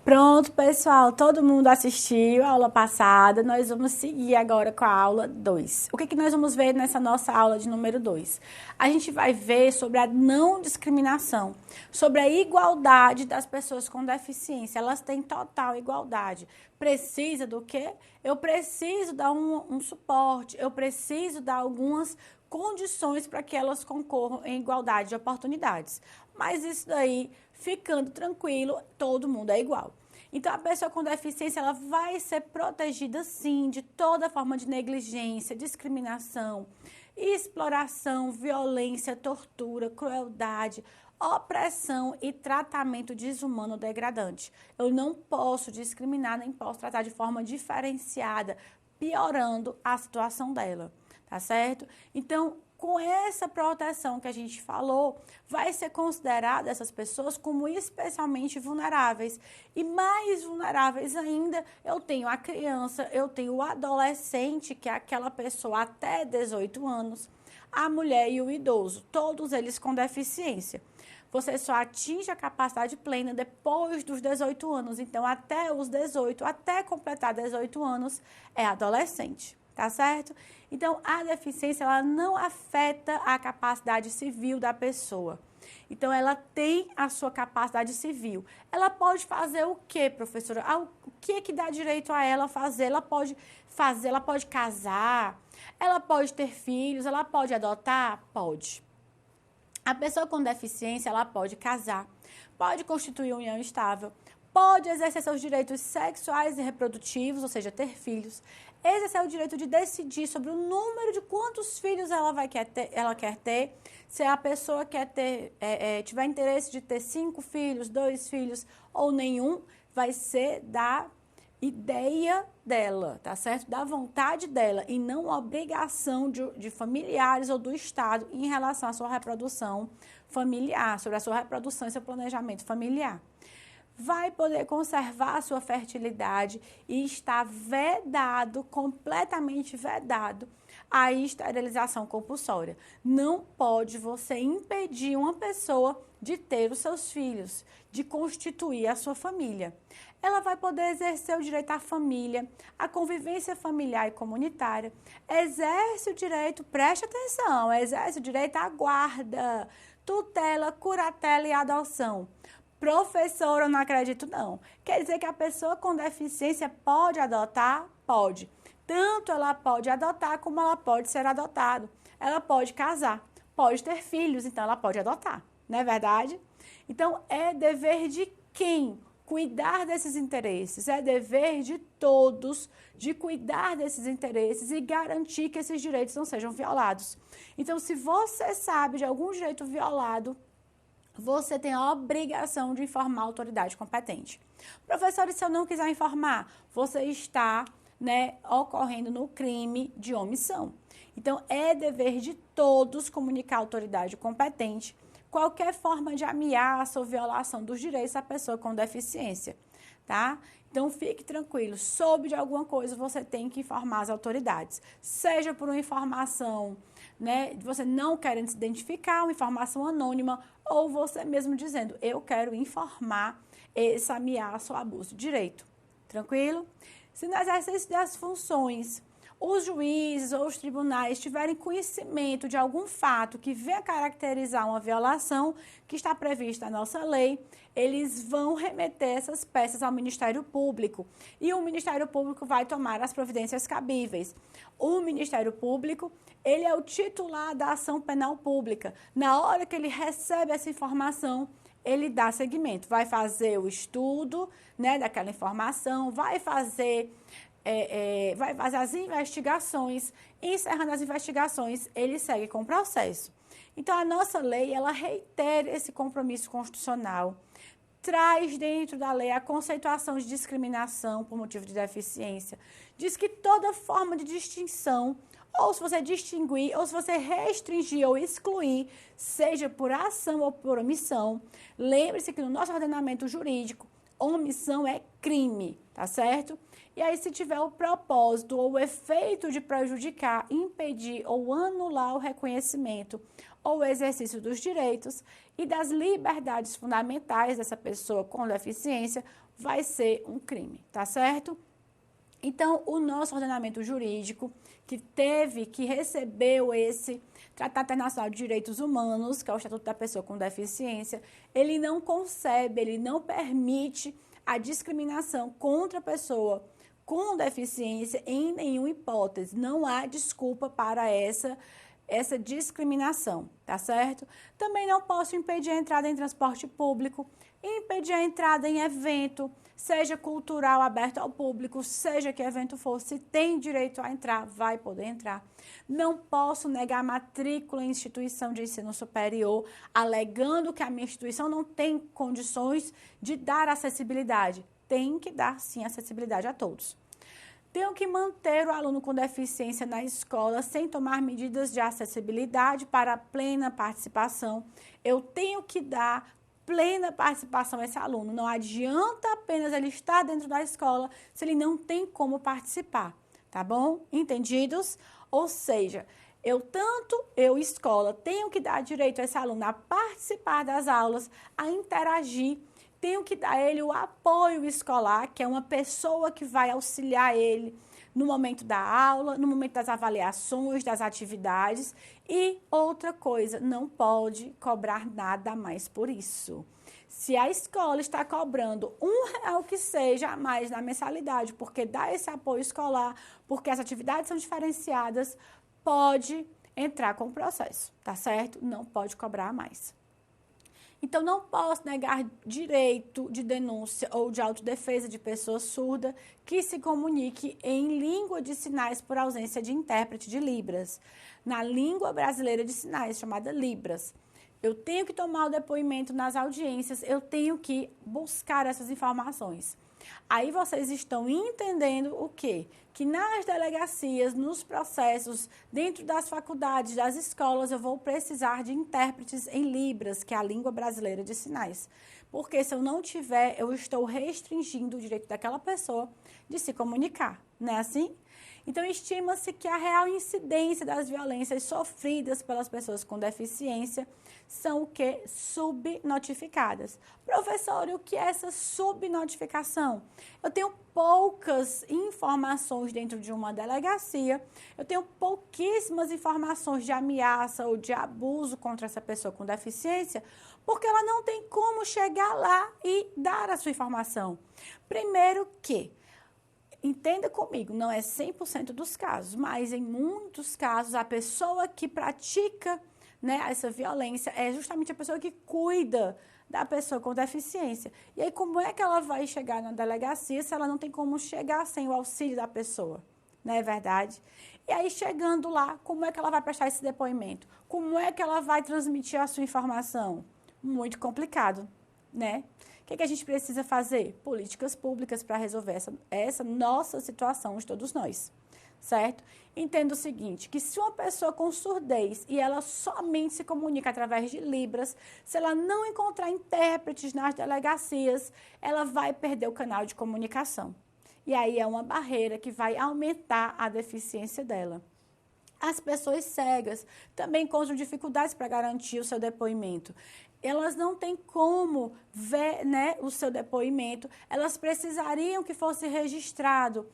Pronto, pessoal, todo mundo assistiu a aula passada, nós vamos seguir agora com a aula 2. O que nós vamos ver nessa nossa aula de número 2? A gente vai ver sobre a não discriminação, sobre a igualdade das pessoas com deficiência. Elas têm total igualdade. Precisa do quê? Eu preciso dar um suporte, eu preciso dar algumas condições para que elas concorram em igualdade de oportunidades. Mas isso daí, ficando tranquilo, todo mundo é igual. Então, a pessoa com deficiência, ela vai ser protegida, sim, de toda forma de negligência, discriminação, exploração, violência, tortura, crueldade, opressão e tratamento desumano ou degradante. Eu não posso discriminar, nem posso tratar de forma diferenciada, piorando a situação dela, tá certo? Então, com essa proteção que a gente falou, vai ser considerada essas pessoas como especialmente vulneráveis. E mais vulneráveis ainda, eu tenho a criança, eu tenho o adolescente, que é aquela pessoa até 18 anos, a mulher e o idoso, todos eles com deficiência. Você só atinge a capacidade plena depois dos 18 anos. Então, até os 18, até completar 18 anos, é adolescente. Tá certo? Então, a deficiência, ela não afeta a capacidade civil da pessoa. Então, ela tem a sua capacidade civil. Ela pode fazer o quê, professora? O que dá direito a ela fazer? Ela pode casar, ela pode ter filhos, ela pode adotar? Pode. A pessoa com deficiência, ela pode casar, pode constituir uma união estável, pode exercer seus direitos sexuais e reprodutivos, ou seja, ter filhos, exercer o direito de decidir sobre o número de quantos filhos ela quer ter. Se a pessoa tiver interesse de ter 5 filhos, 2 filhos ou nenhum, vai ser da ideia dela, tá certo? Da vontade dela e não obrigação de familiares ou do Estado em relação à sua reprodução familiar, sobre a sua reprodução e seu planejamento familiar. Vai poder conservar a sua fertilidade e está vedado, completamente vedado, a esterilização compulsória. Não pode você impedir uma pessoa de ter os seus filhos, de constituir a sua família. Ela vai poder exercer o direito à família, à convivência familiar e comunitária, exerce o direito, preste atenção, exerce o direito à guarda, tutela, curatela e adoção. Professora, eu não acredito não. Quer dizer que a pessoa com deficiência pode adotar? Pode. Tanto ela pode adotar como ela pode ser adotada. Ela pode casar, pode ter filhos, então ela pode adotar. Não é verdade? Então, é dever de quem? Cuidar desses interesses. É dever de todos de cuidar desses interesses e garantir que esses direitos não sejam violados. Então, se você sabe de algum direito violado, você tem a obrigação de informar a autoridade competente. Professor, e se eu não quiser informar? Você está, ocorrendo no crime de omissão. Então, é dever de todos comunicar à autoridade competente qualquer forma de ameaça ou violação dos direitos da pessoa com deficiência, tá? Então, fique tranquilo, soube de alguma coisa, você tem que informar as autoridades. Seja por uma informação, você não querendo se identificar, uma informação anônima, ou você mesmo dizendo, eu quero informar essa ameaça ou abuso de direito. Tranquilo? Se no exercício das funções, os juízes ou os tribunais tiverem conhecimento de algum fato que venha caracterizar uma violação que está prevista na nossa lei, eles vão remeter essas peças ao Ministério Público e o Ministério Público vai tomar as providências cabíveis. O Ministério Público, ele é o titular da ação penal pública. Na hora que ele recebe essa informação, ele dá seguimento, vai fazer o estudo, daquela informação, vai fazer as investigações, encerrando as investigações, ele segue com o processo. Então, a nossa lei, ela reitera esse compromisso constitucional, traz dentro da lei a conceituação de discriminação por motivo de deficiência, diz que toda forma de distinção, ou se você distinguir, ou se você restringir ou excluir, seja por ação ou por omissão, lembre-se que no nosso ordenamento jurídico, omissão é crime, tá certo? E aí, se tiver o propósito ou o efeito de prejudicar, impedir ou anular o reconhecimento ou o exercício dos direitos e das liberdades fundamentais dessa pessoa com deficiência, vai ser um crime, tá certo? Então, o nosso ordenamento jurídico, que recebeu esse Tratado Internacional de Direitos Humanos, que é o Estatuto da Pessoa com Deficiência, ele não concebe, ele não permite a discriminação contra a pessoa com deficiência em nenhuma hipótese. Não há desculpa para essa discriminação, tá certo? Também não posso impedir a entrada em transporte público, impedir a entrada em evento, seja cultural aberto ao público, seja que evento for, se tem direito a entrar, vai poder entrar. Não posso negar matrícula em instituição de ensino superior, alegando que a minha instituição não tem condições de dar acessibilidade. Tem que dar, sim, acessibilidade a todos. Tenho que manter o aluno com deficiência na escola sem tomar medidas de acessibilidade para plena participação. Eu tenho que dar plena participação a esse aluno. Não adianta apenas ele estar dentro da escola se ele não tem como participar, tá bom? Entendidos? Ou seja, eu, escola, tenho que dar direito a esse aluno a participar das aulas, a interagir. Tenho que dar a ele o apoio escolar, que é uma pessoa que vai auxiliar ele no momento da aula, no momento das avaliações, das atividades. E outra coisa, não pode cobrar nada a mais por isso. Se a escola está cobrando R$1 que seja a mais na mensalidade, porque dá esse apoio escolar, porque as atividades são diferenciadas, pode entrar com o processo, tá certo? Não pode cobrar a mais. Então, não posso negar direito de denúncia ou de autodefesa de pessoa surda que se comunique em língua de sinais por ausência de intérprete de Libras, na língua brasileira de sinais, chamada Libras. Eu tenho que tomar o depoimento nas audiências, eu tenho que buscar essas informações. Aí vocês estão entendendo o quê? Que nas delegacias, nos processos, dentro das faculdades, das escolas, eu vou precisar de intérpretes em Libras, que é a língua brasileira de sinais. Porque se eu não tiver, eu estou restringindo o direito daquela pessoa de se comunicar, não é assim? Então, estima-se que a real incidência das violências sofridas pelas pessoas com deficiência são o quê? Subnotificadas. Professor, e o que é essa subnotificação? Eu tenho poucas informações dentro de uma delegacia, eu tenho pouquíssimas informações de ameaça ou de abuso contra essa pessoa com deficiência, porque ela não tem como chegar lá e dar a sua informação. Primeiro que entenda comigo, não é 100% dos casos, mas em muitos casos a pessoa que pratica, né, essa violência é justamente a pessoa que cuida da pessoa com deficiência. E aí como é que ela vai chegar na delegacia se ela não tem como chegar sem o auxílio da pessoa? Não é verdade? E aí chegando lá, como é que ela vai prestar esse depoimento? Como é que ela vai transmitir a sua informação? Muito complicado, né? O que a gente precisa fazer? Políticas públicas para resolver essa nossa situação de todos nós, certo? Entenda o seguinte, que se uma pessoa com surdez e ela somente se comunica através de Libras, se ela não encontrar intérpretes nas delegacias, ela vai perder o canal de comunicação. E aí é uma barreira que vai aumentar a deficiência dela. As pessoas cegas também encontram dificuldades para garantir o seu depoimento. Elas não têm como ver, né, o seu depoimento, elas precisariam que fosse registrado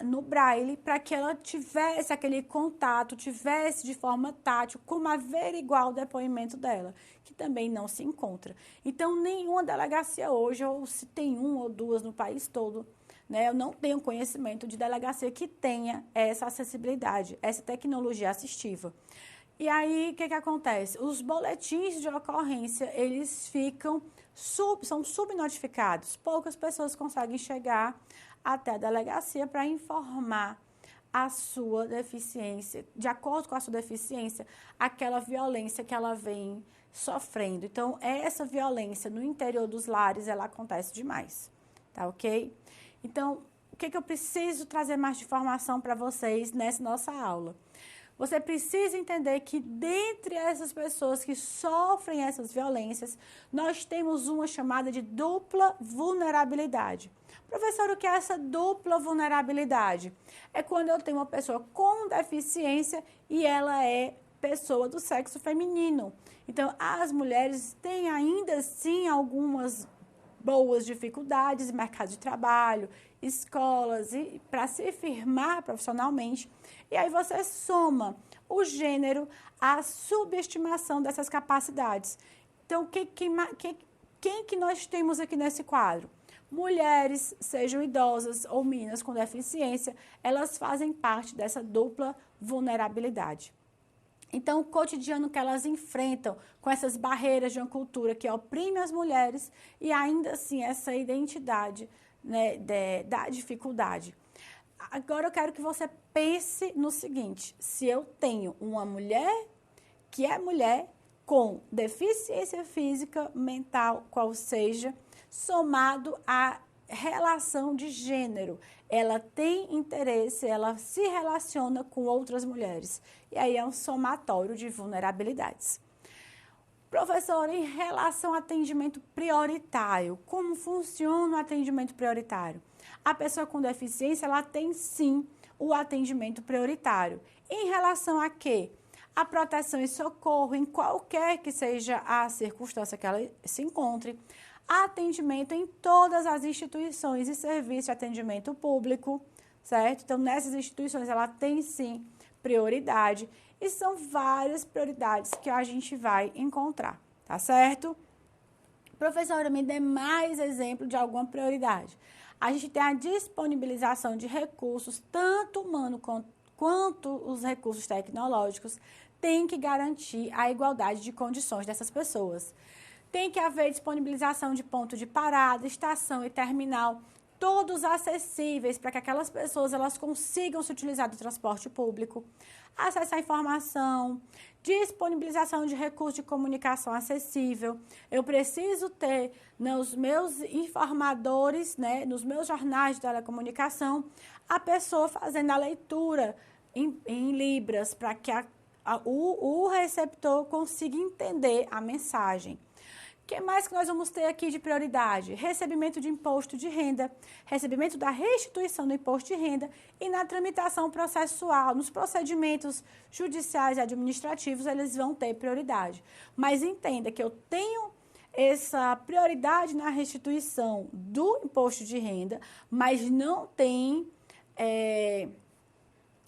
no Braille para que ela tivesse aquele contato, tivesse de forma tátil como averiguar o depoimento dela, que também não se encontra. Então, nenhuma delegacia hoje, ou se tem uma ou duas no país todo, né, eu não tenho conhecimento de delegacia que tenha essa acessibilidade, essa tecnologia assistiva. E aí, o que acontece? Os boletins de ocorrência, eles são subnotificados. Poucas pessoas conseguem chegar até a delegacia para informar a sua deficiência, de acordo com a sua deficiência, aquela violência que ela vem sofrendo. Então, essa violência no interior dos lares, ela acontece demais, tá ok? Então, o que eu preciso trazer mais de informação para vocês nessa nossa aula? Você precisa entender que dentre essas pessoas que sofrem essas violências, nós temos uma chamada de dupla vulnerabilidade. Professor, o que é essa dupla vulnerabilidade? É quando eu tenho uma pessoa com deficiência e ela é pessoa do sexo feminino. Então, as mulheres têm ainda sim algumas boas dificuldades em mercado de trabalho, escolas, e para se firmar profissionalmente. E aí você soma o gênero à subestimação dessas capacidades. Então, quem que nós temos aqui nesse quadro? Mulheres, sejam idosas ou meninas com deficiência, elas fazem parte dessa dupla vulnerabilidade. Então, o cotidiano que elas enfrentam com essas barreiras de uma cultura que oprime as mulheres e ainda assim essa identidade, né, da dificuldade. Agora eu quero que você pense no seguinte: se eu tenho uma mulher que é mulher com deficiência física, mental, qual seja, somado a relação de gênero. Ela tem interesse, ela se relaciona com outras mulheres. E aí é um somatório de vulnerabilidades. Professor, em relação ao atendimento prioritário, como funciona o atendimento prioritário? A pessoa com deficiência, ela tem sim o atendimento prioritário. Em relação a quê? A proteção e socorro, em qualquer que seja a circunstância que ela se encontre. Atendimento em todas as instituições e serviços de atendimento público, certo? Então, nessas instituições, ela tem sim prioridade e são várias prioridades que a gente vai encontrar, tá certo? Professora, me dê mais exemplo de alguma prioridade. A gente tem a disponibilização de recursos, tanto humano quanto os recursos tecnológicos, tem que garantir a igualdade de condições dessas pessoas. Tem que haver disponibilização de ponto de parada, estação e terminal, todos acessíveis para que aquelas pessoas elas consigam se utilizar do transporte público, acesso à informação, disponibilização de recursos de comunicação acessível. Eu preciso ter nos meus informadores, né, nos meus jornais de telecomunicação, a pessoa fazendo a leitura em libras para que o receptor consiga entender a mensagem. O que mais que nós vamos ter aqui de prioridade? Recebimento de imposto de renda, recebimento da restituição do imposto de renda e na tramitação processual, nos procedimentos judiciais e administrativos, eles vão ter prioridade. Mas entenda que eu tenho essa prioridade na restituição do imposto de renda, mas não tem,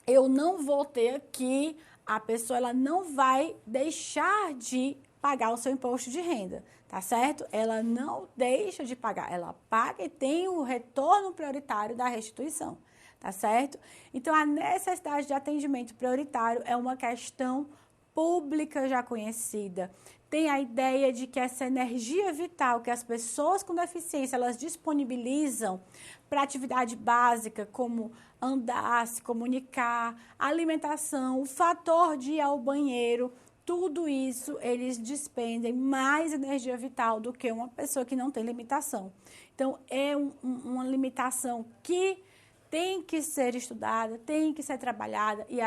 eu não vou ter aqui, a pessoa ela não vai deixar de pagar o seu imposto de renda, tá certo? Ela não deixa de pagar, ela paga e tem o retorno prioritário da restituição, tá certo? Então, a necessidade de atendimento prioritário é uma questão pública já conhecida. Tem a ideia de que essa energia vital que as pessoas com deficiência elas disponibilizam para atividade básica, como andar, se comunicar, alimentação, o fator de ir ao banheiro, tudo isso, eles despendem mais energia vital do que uma pessoa que não tem limitação. Então, é uma limitação que tem que ser estudada, tem que ser trabalhada e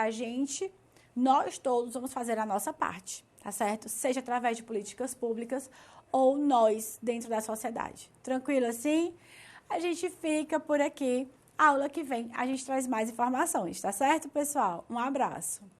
nós todos vamos fazer a nossa parte, tá certo? Seja através de políticas públicas ou nós dentro da sociedade. Tranquilo assim? A gente fica por aqui. Aula que vem a gente traz mais informações, tá certo, pessoal? Um abraço.